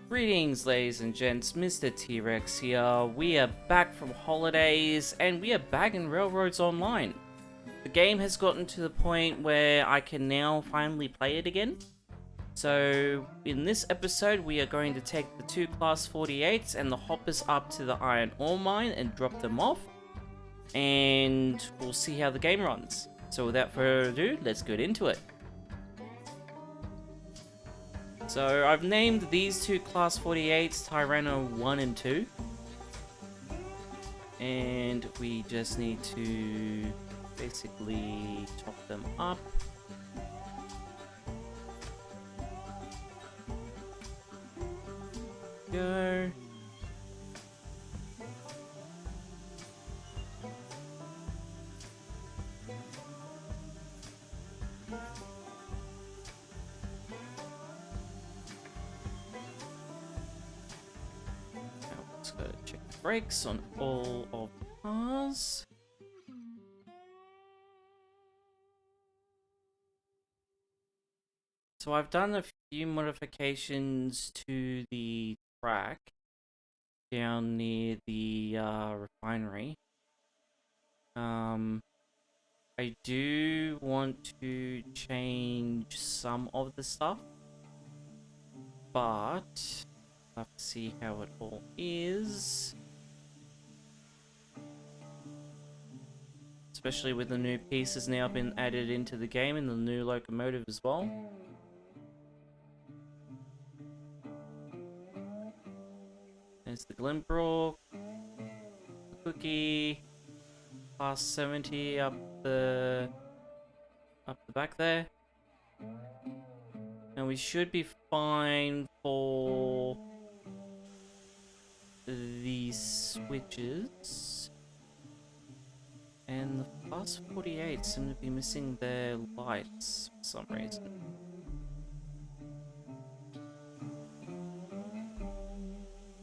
Greetings, ladies and gents, Mr. T-Rex here. We are back from holidays, and we are back in Railroads Online. The game has gotten to the point where I can now finally play it again. So, in this episode, we are going to take the two Class 48s and the hoppers up to the iron ore mine and drop them off. And we'll see how the game runs. So without further ado, let's get into it. So I've named these two Class 48s Tyranno 1 and 2. And we just need to basically top them up. Go. Let's go check the brakes on all of the cars. So I've done a few modifications to the track down near the refinery. I do want to change some of the stuff, but I'll have to see how it all is. Especially with the new pieces now been added into the game and the new locomotive as well. There's the Glenbrook, the Cookie, Class 70 up the back there. And we should be fine for these switches. And the Class 48 seem to be missing their lights for some reason.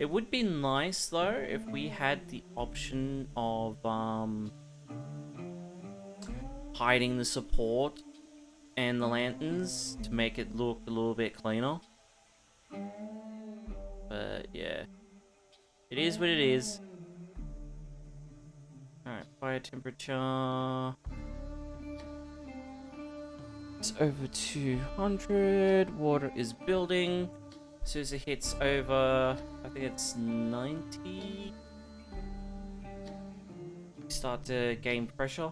It would be nice though if we had the option of hiding the support and the lanterns to make it look a little bit cleaner. But yeah, it is what it is. Alright, fire temperature. It's over 200. Water is building. As soon as it hits over, I think it's 90, start to gain pressure.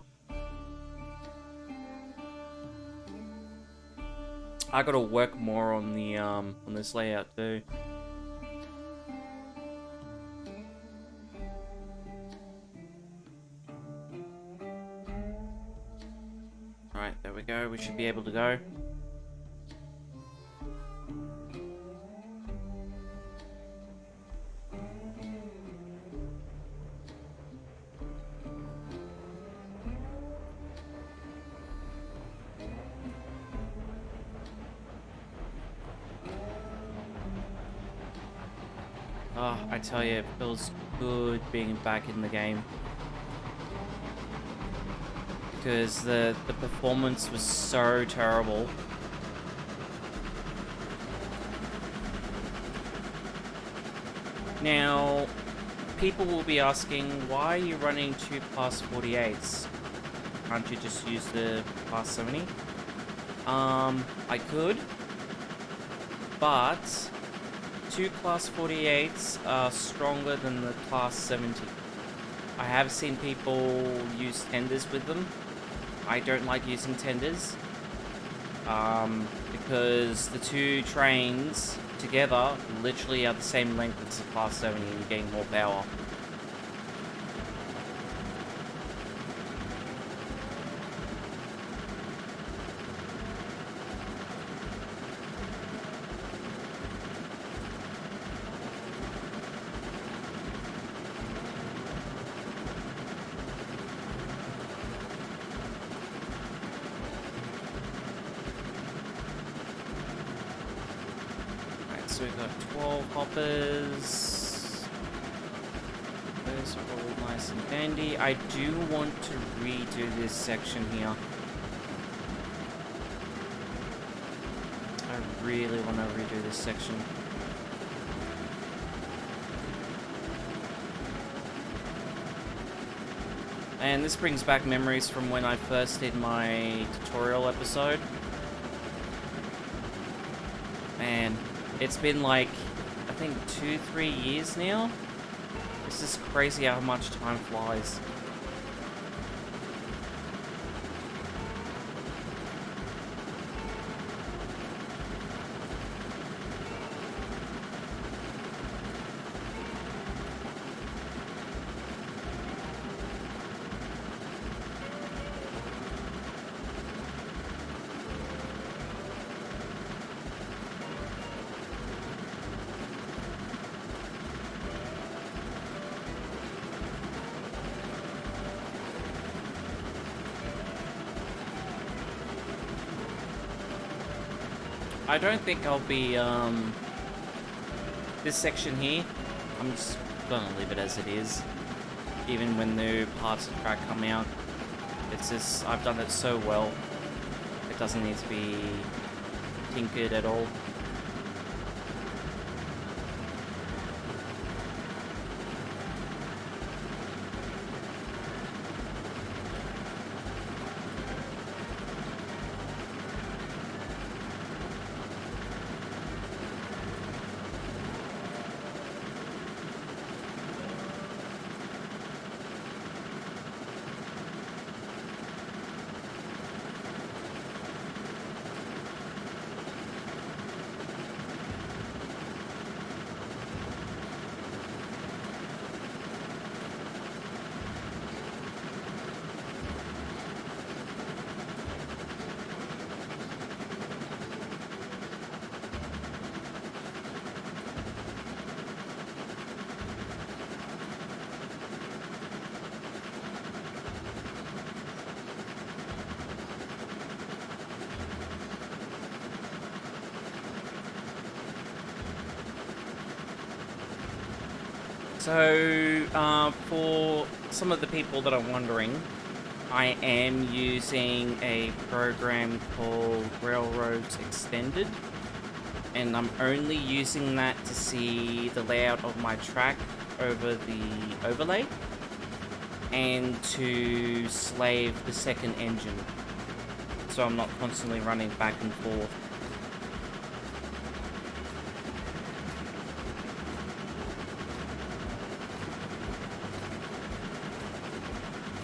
I gotta work more on the on this layout too. Alright, there we go. We should be able to go. Oh, I tell you, it feels good being back in the game. Because the performance was so terrible. Now, people will be asking, why are you running two Class 48s? Can't you just use the Class 70? I could. But two Class 48s are stronger than the Class 70. I have seen people use tenders with them. I don't like using tenders. Because the two trains together literally are the same length as the Class 70 and you're getting more power. So we've got 12 hoppers. Those are all nice and dandy. I do want to redo this section here. I really want to redo this section. And this brings back memories from when I first did my tutorial episode. Man, it's been like, I think 2-3 years now. It's just crazy how much time flies. I don't think I'll be, this section here, I'm just gonna leave it as it is. Even when new parts of the track come out, it's just, I've done it so well, it doesn't need to be tinkered at all. So, for some of the people that are wondering, I am using a program called Railroads Extended, and I'm only using that to see the layout of my track over the overlay, and to slave the second engine, so I'm not constantly running back and forth.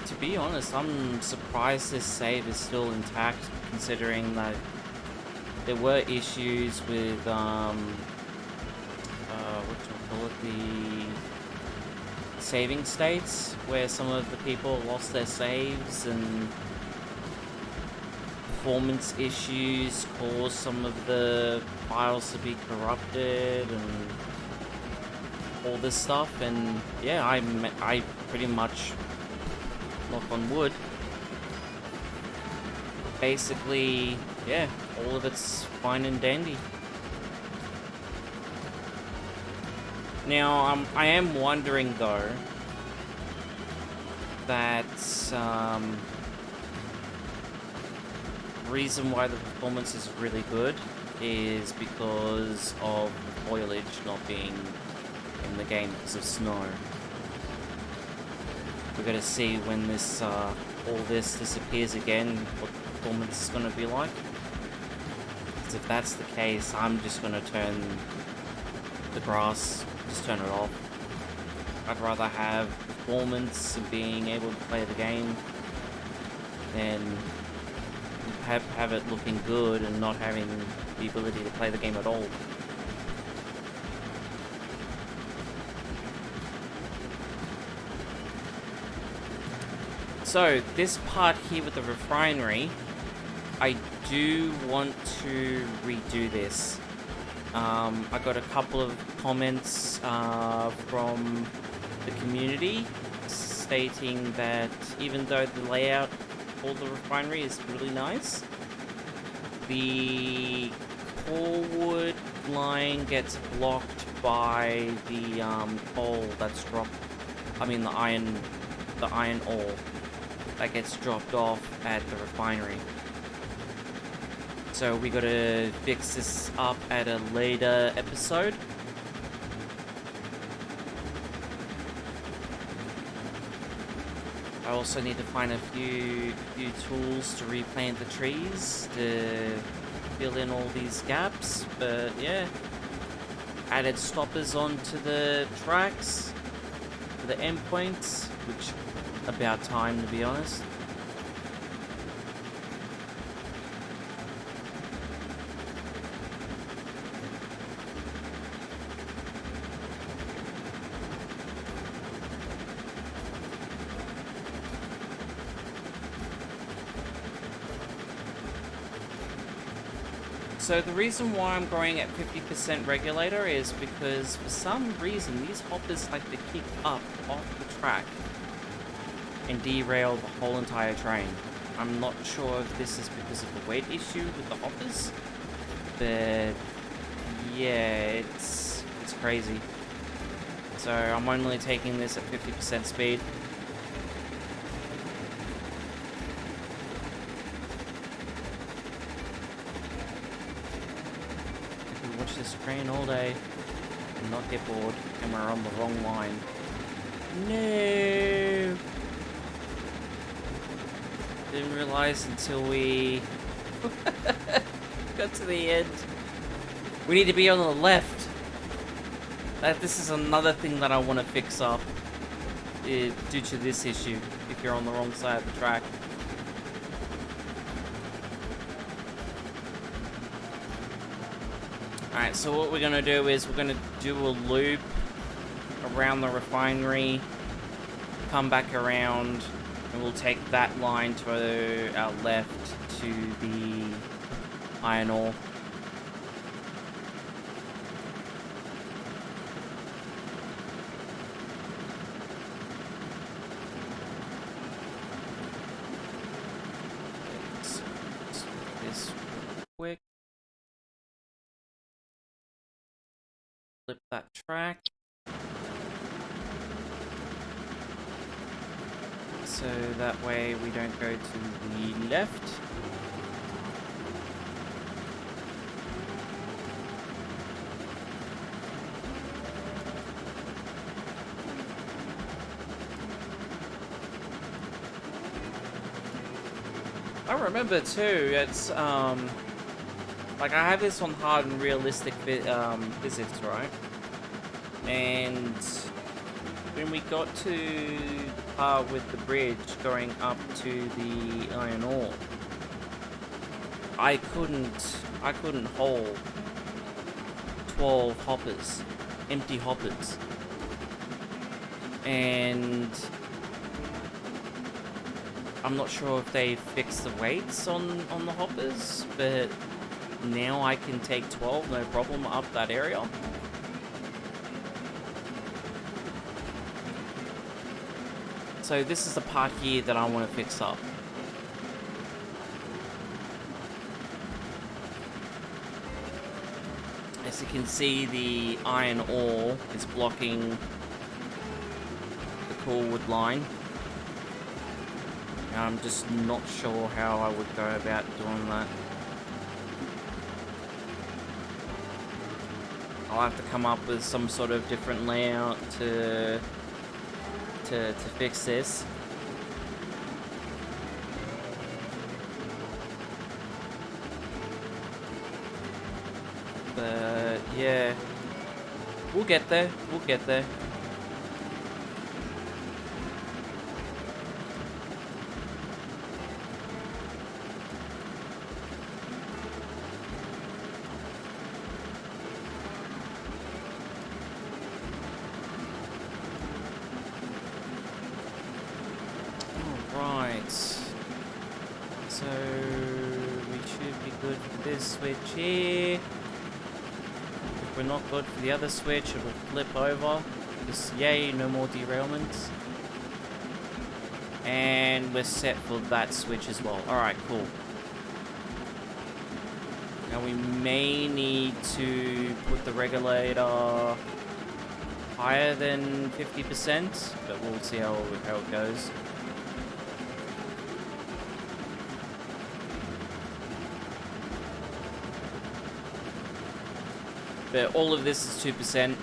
To be honest, I'm surprised this save is still intact, considering that there were issues with, what do you call it, the saving states, where some of the people lost their saves, and performance issues caused some of the files to be corrupted, and all this stuff, and yeah, I pretty much, knock on wood, basically, yeah, all of it's fine and dandy. Now, I am wondering though that reason why the performance is really good is because of the foliage not being in the game because of snow. We're gonna see when this, all this disappears again, what the performance is gonna be like. Because if that's the case, I'm just gonna turn the grass, just turn it off. I'd rather have performance and being able to play the game than have it looking good and not having the ability to play the game at all. So, this part here with the refinery, I do want to redo this. I got a couple of comments from the community stating that even though the layout for the refinery is really nice, the Corewood line gets blocked by the coal that's dropped. I mean the iron ore that gets dropped off at the refinery. So we gotta fix this up at a later episode. I also need to find a few tools to replant the trees to fill in all these gaps, but yeah. Added stoppers onto the tracks for the endpoints, which about time to be honest. So the reason why I'm growing at 50% regulator is because for some reason these hoppers like to kick up off the track and derail the whole entire train. I'm not sure if this is because of the weight issue with the hoppers, but yeah, it's crazy. So I'm only taking this at 50% speed. This train all day and not get bored, and we're on the wrong line. No! Didn't realize until we got to the end. We need to be on the left. This is another thing that I want to fix up due to this issue, if you're on the wrong side of the track. Alright, so what we're going to do is we're going to do a loop around the refinery, come back around, and we'll take that line to our left to the iron ore. Let's do this quick. Flip that track. So that way we don't go to the left. I remember too, it's like I have this on hard and realistic physics, right? And when we got to the part with the bridge going up to the iron ore, I couldn't hold 12 hoppers, empty hoppers. And I'm not sure if they fixed the weights on the hoppers, but now I can take 12 no problem up that area. So this is the part here that I want to fix up. As you can see, the iron ore is blocking the Coolwood line. I'm just not sure how I would go about doing that. I'll have to come up with some sort of different layout to fix this. But yeah, we'll get there. We'll get there. So we should be good for this switch here. If we're not good for the other switch, it will flip over. Just yay, no more derailments. And we're set for that switch as well. Alright, cool. Now we may need to put the regulator higher than 50%, but we'll see how it goes. But all of this is 2%.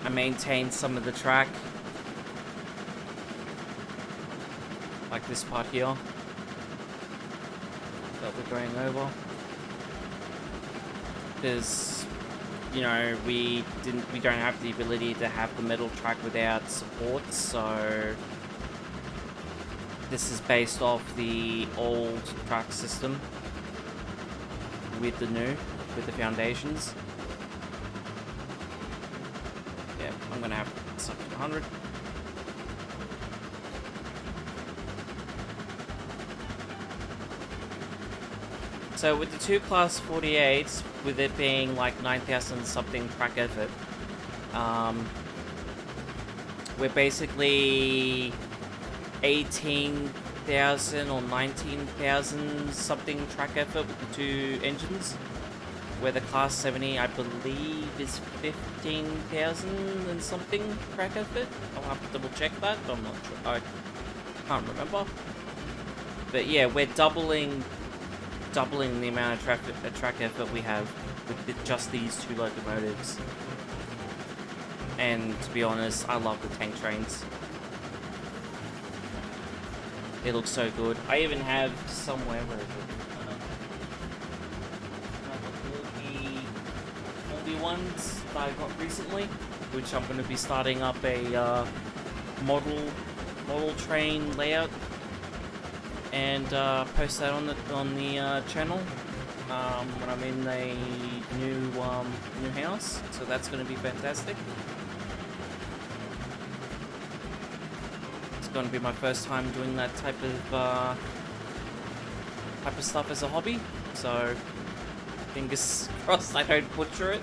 I maintain some of the track. like this part here that we're going over. Because, you know, we don't have the ability to have the metal track without support, so this is based off the old track system with the new, with the foundations. Yeah, I'm gonna have this up to 100. So with the two class 48s, with it being like 9,000 something track effort, we're basically 18,000 or 19,000 something track effort with the two engines. Where the class 70, I believe, is 15,000 and something track effort. I'll have to double check that. I'm not sure. I can't remember. But yeah, we're doubling the amount of track effort we have with just these two locomotives. And to be honest, I love the tank trains. It looks so good. I even have somewhere, where is it? All the ones that I got recently, which I'm going to be starting up a model train layout and post that on the channel when I'm in a new house. So that's going to be fantastic. It's going to be my first time doing that type of stuff as a hobby. So fingers crossed I don't butcher it.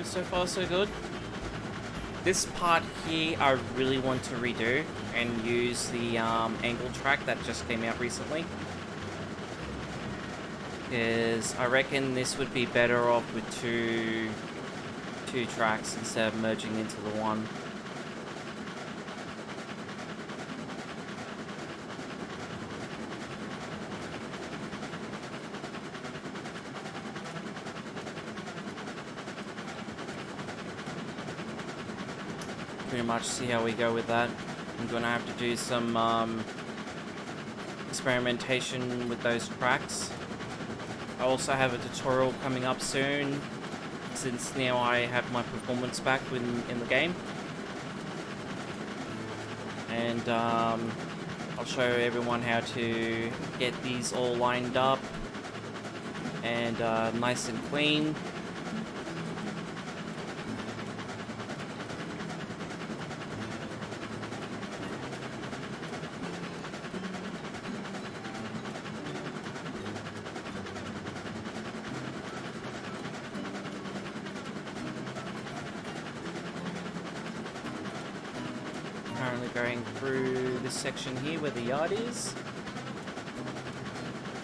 So far so good. This part here I really want to redo and use the angle track that just came out recently. Because I reckon this would be better off with two tracks instead of merging into the one. Pretty much see how we go with that. I'm gonna have to do some experimentation with those tracks. I also have a tutorial coming up soon, since now I have my performance back in the game. And I'll show everyone how to get these all lined up and nice and clean. Currently going through this section here where the yard is.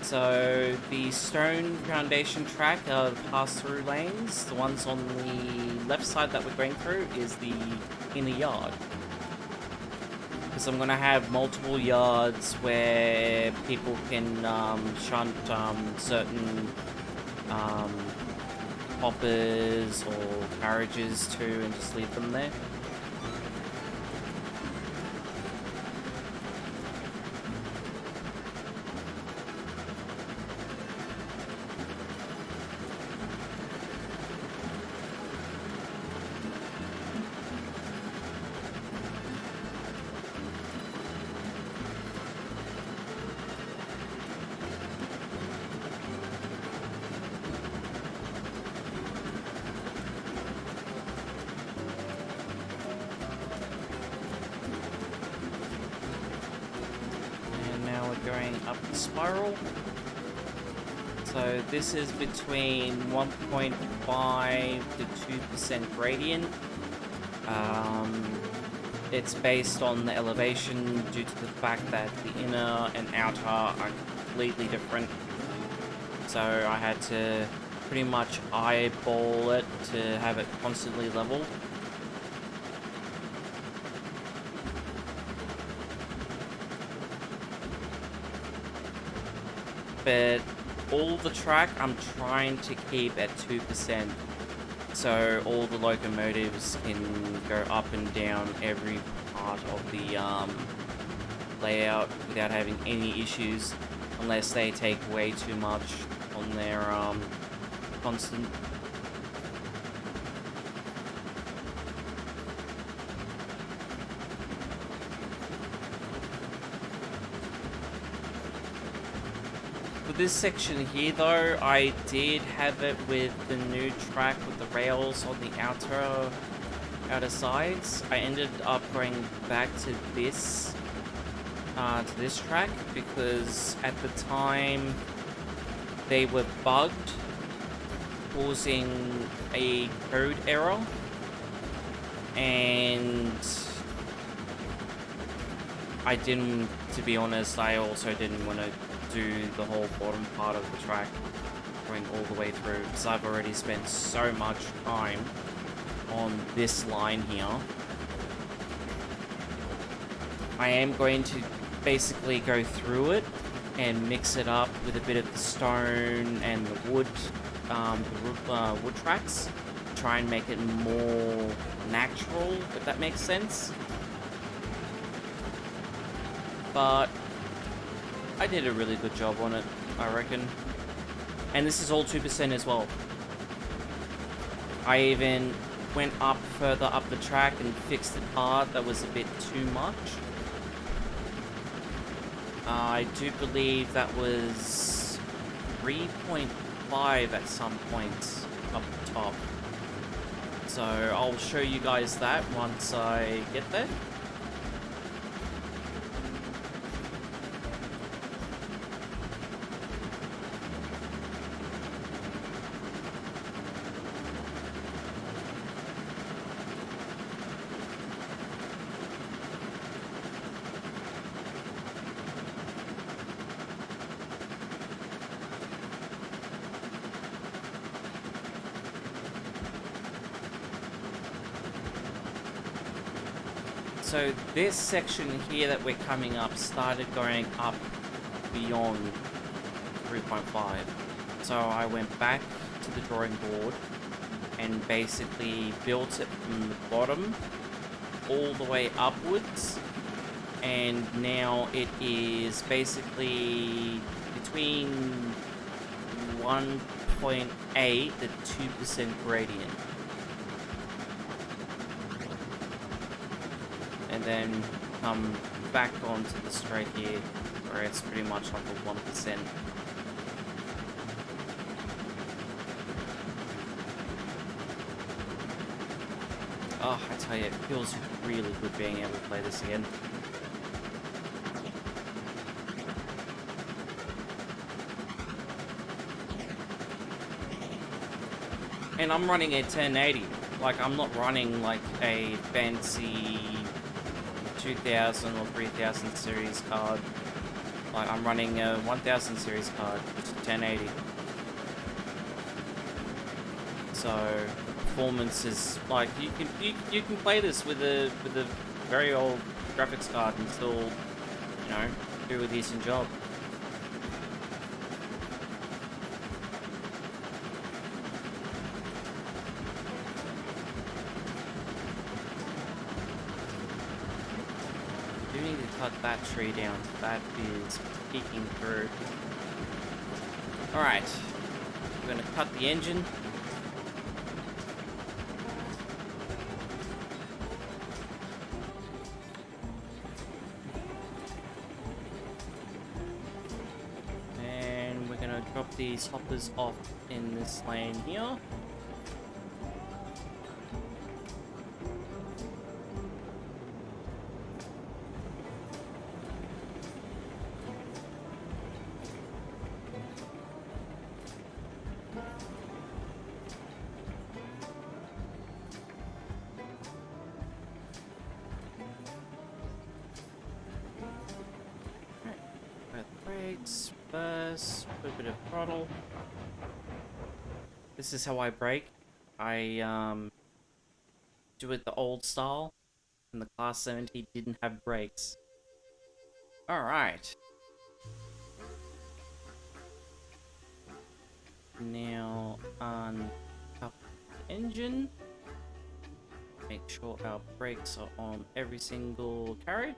So the stone foundation track are the pass-through lanes. The ones on the left side that we're going through is the inner yard. Because I'm going to have multiple yards where people can shunt certain hoppers or carriages to and just leave them there. Going up the spiral. So this is between 1.5 to 2% gradient. It's based on the elevation due to the fact that the inner and outer are completely different. So I had to pretty much eyeball it to have it constantly level. but all the track I'm trying to keep at 2%, so all the locomotives can go up and down every part of the layout without having any issues, unless they take way too much on their constant. For this section here though, I did have it with the new track with the rails on the outer sides. I ended up going back to this track because at the time they were bugged, causing a code error, and to be honest, I also didn't want to do the whole bottom part of the track going all the way through, because I've already spent so much time on this line here. I am going to basically go through it and mix it up with a bit of the stone and the wood tracks, try and make it more natural, if that makes sense. But I did a really good job on it, I reckon. And this is all 2% as well. I even went further up the track and fixed the part that was a bit too much. I do believe that was 3.5 at some point up the top. So I'll show you guys that once I get there. So this section here that we're coming up started going up beyond 3.5. So I went back to the drawing board and basically built it from the bottom all the way upwards. And now it is basically between 1.8 to 2% gradient. And then come back onto the straight here, where it's pretty much like a 1%. Oh, I tell you, it feels really good being able to play this again. And I'm running a 1080. Like, I'm not running like a fancy 2000 or 3000 series card. Like, I'm running a 1000 series card, which is 1080. So the performance is like, you can play this with a very old graphics card and still, you know, do a decent job. Need to cut that tree down. That is peeking through. Alright. We're gonna cut the engine. And we're gonna drop these hoppers off in this lane here. Brakes first, put a bit of throttle. This is how I brake. I do it the old style, and the Class 70 didn't have brakes. Alright. can now uncouple the engine. Make sure our brakes are on every single carriage.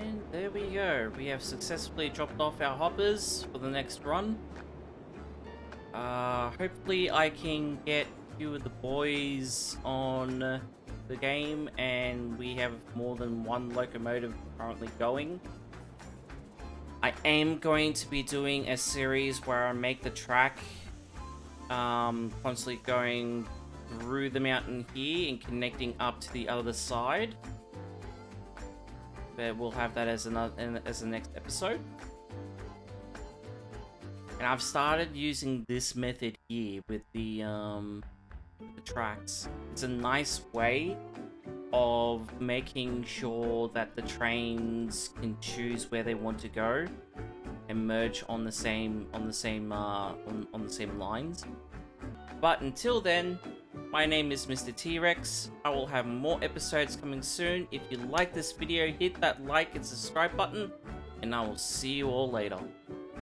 And there we go. We have successfully dropped off our hoppers for the next run. Hopefully I can get a few of the boys on the game and we have more than one locomotive currently going. I am going to be doing a series where I make the track constantly going through the mountain here and connecting up to the other side. But we'll have that as the next episode. And I've started using this method here with the tracks. It's a nice way of making sure that the trains can choose where they want to go and merge on the same lines. But until then, my name is Mr. T-Rex. I will have more episodes coming soon. If you like this video, hit that like and subscribe button, and I will see you all later.